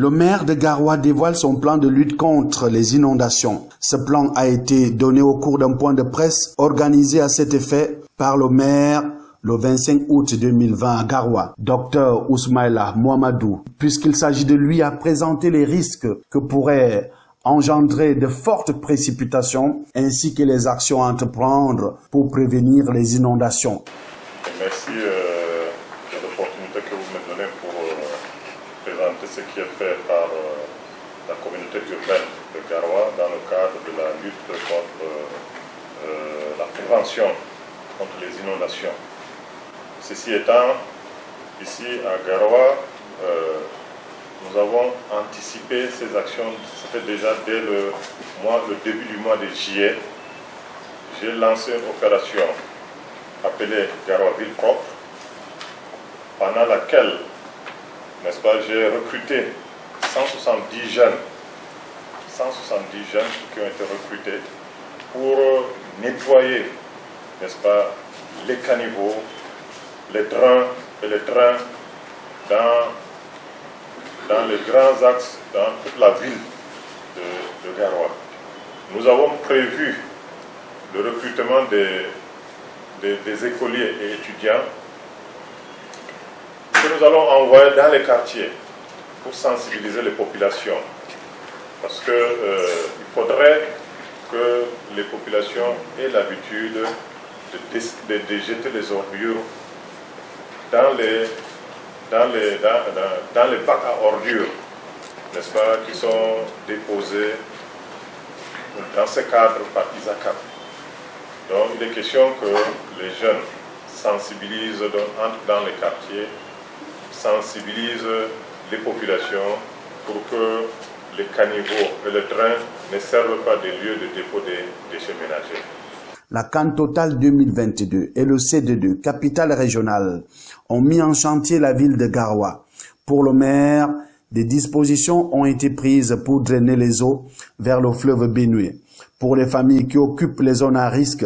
Le maire de Garoua dévoile son plan de lutte contre les inondations. Ce plan a été donné au cours d'un point de presse organisé à cet effet par le maire le 25 août 2020 à Garoua. Dr Ousmaïla Mohamedou, puisqu'il s'agit de lui, a présenté les risques que pourraient engendrer de fortes précipitations ainsi que les actions à entreprendre pour prévenir les inondations. Merci de l'opportunité que vous me donnez pour présenter ce qui est fait par la communauté urbaine de Garoua dans le cadre de la lutte contre la prévention contre les inondations. Ceci étant, ici à Garoua, nous avons anticipé ces actions. C'était déjà dès le début du mois de juillet. J'ai lancé une opération appelée Garoua Ville Propre, pendant laquelle, n'est-ce pas, j'ai recruté 170 jeunes qui ont été recrutés pour nettoyer, n'est-ce pas, les caniveaux, les drains et les trains dans les grands axes, dans toute la ville de Garoua. Nous avons prévu le recrutement des écoliers et étudiants que nous allons envoyer dans les quartiers pour sensibiliser les populations. Parce qu'il faudrait que les populations aient l'habitude de jeter les ordures dans les bacs à ordures, n'est-ce pas, qui sont déposés dans ce cadre par ISACAP. Donc il est question que les jeunes sensibilisent, entrent dans les quartiers, sensibilisent les populations pour que les caniveaux et les drains ne servent pas de lieu de dépôt des déchets ménagers. La CAN Total 2022 et le CD2, capitale régionale, ont mis en chantier la ville de Garoua. Pour le maire, des dispositions ont été prises pour drainer les eaux vers le fleuve Benue. Pour les familles qui occupent les zones à risque,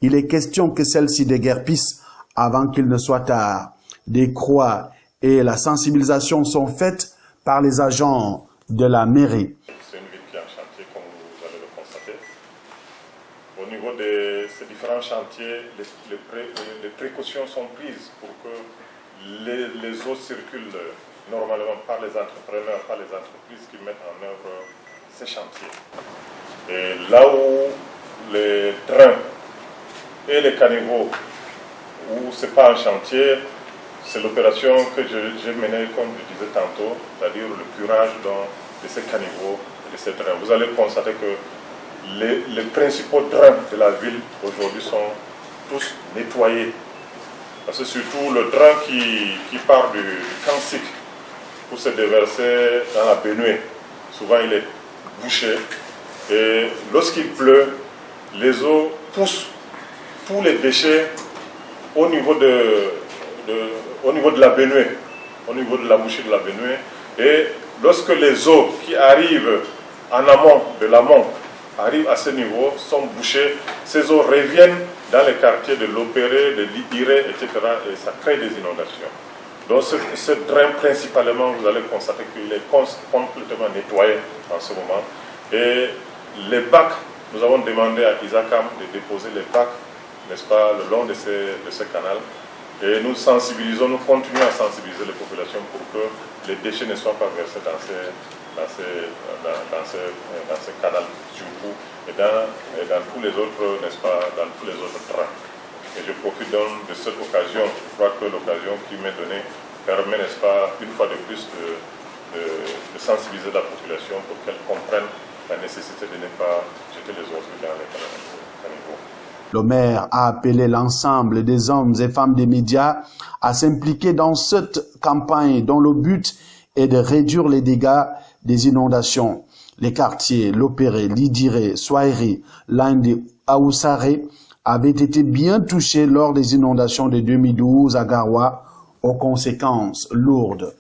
il est question que celles-ci déguerpissent avant qu'il ne soit tard. Des croix et la sensibilisation sont faites par les agents de la mairie. C'est une ville qui est en chantier, comme vous allez le constater. Au niveau de ces différents chantiers, les précautions sont prises pour que les eaux circulent normalement par les entrepreneurs, par les entreprises qui mettent en œuvre ces chantiers. Et là où les drains et les caniveaux, où ce n'est pas un chantier, c'est l'opération que j'ai menée, comme je disais tantôt, c'est-à-dire le curage de ces caniveaux et de ces drains. Vous allez constater que les principaux drains de la ville aujourd'hui sont tous nettoyés. Parce que surtout le drain qui part du Kansik pour se déverser dans la Benue, souvent il est bouché. Et lorsqu'il pleut, les eaux poussent tous les déchets au niveau de la Benue, au niveau de la bouchée de la Benue. Et lorsque les eaux qui arrivent en amont de l'amont arrivent à ce niveau, sont bouchées, ces eaux reviennent dans les quartiers de l'Opéré, de l'Iré, etc. et ça crée des inondations. Donc ce drain principalement, vous allez constater qu'il est complètement nettoyé en ce moment. Et les bacs, nous avons demandé à ISACAM de déposer les bacs, n'est-ce pas, le long de ce canal. Et nous sensibilisons, nous continuons à sensibiliser les populations pour que les déchets ne soient pas versés dans ce canal surtout et dans tous les autres, n'est-ce pas, dans tous les autres trains. Et je profite donc de cette occasion, je crois que l'occasion qui m'est donnée permet, n'est-ce pas, une fois de plus de sensibiliser la population pour qu'elle comprenne la nécessité de ne pas jeter les ordures dans les caniveaux. Le maire a appelé l'ensemble des hommes et femmes des médias à s'impliquer dans cette campagne dont le but est de réduire les dégâts des inondations. Les quartiers Lopéré, Lidiré, Soairi, Lande, Aoussaré avaient été bien touchés lors des inondations de 2012 à Garoua, aux conséquences lourdes.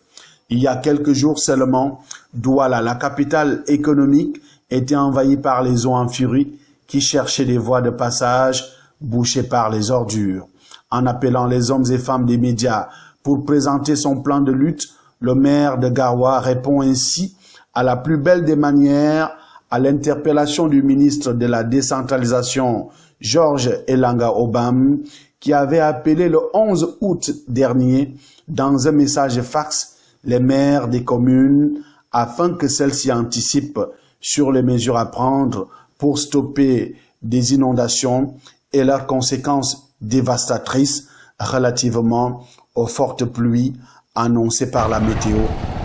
Il y a quelques jours seulement, Douala, la capitale économique, était envahie par les eaux en furie qui cherchaient des voies de passage bouchées par les ordures. En appelant les hommes et femmes des médias pour présenter son plan de lutte, le maire de Garoua répond ainsi à la plus belle des manières à l'interpellation du ministre de la décentralisation, Georges Elanga Obam, qui avait appelé le 11 août dernier, dans un message fax, les maires des communes afin que celles-ci anticipent sur les mesures à prendre pour stopper des inondations et leurs conséquences dévastatrices relativement aux fortes pluies annoncées par la météo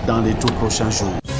dans les tout prochains jours.